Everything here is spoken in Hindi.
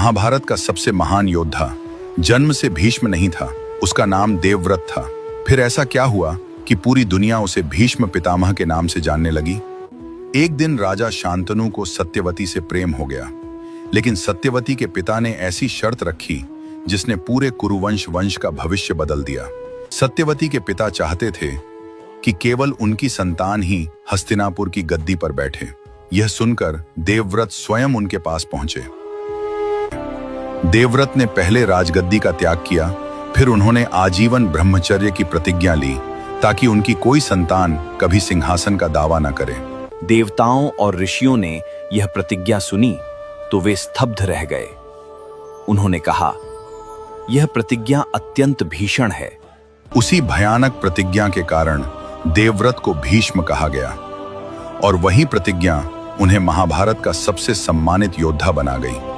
महाभारत का सबसे महान योद्धा, जन्म से भीष्म नहीं था, उसका नाम देवव्रत था। फिर ऐसा क्या हुआ कि पूरी दुनिया उसे भीष्म पितामह के नाम से जानने लगी। एक दिन राजा शांतनु को सत्यवती से प्रेम हो गया, लेकिन सत्यवती के पिता ने ऐसी शर्त रखी जिसने पूरे कुरुवंश वंश का भविष्य बदल दिया। सत्यवती के पिता चाहते थे कि केवल उनकी संतान ही हस्तिनापुर की गद्दी पर बैठे। यह सुनकर देवव्रत स्वयं उनके पास पहुंचे। देवव्रत ने पहले राजगद्दी का त्याग किया, फिर उन्होंने आजीवन ब्रह्मचर्य की प्रतिज्ञा ली ताकि उनकी कोई संतान कभी सिंहासन का दावा न करे। देवताओं और ऋषियों ने यह प्रतिज्ञा सुनी तो वे स्तब्ध रह गए। उन्होंने कहा, यह प्रतिज्ञा अत्यंत भीषण है। उसी भयानक प्रतिज्ञा के कारण देवव्रत को भीष्म कहा गया और वही प्रतिज्ञा उन्हें महाभारत का सबसे सम्मानित योद्धा बना गई।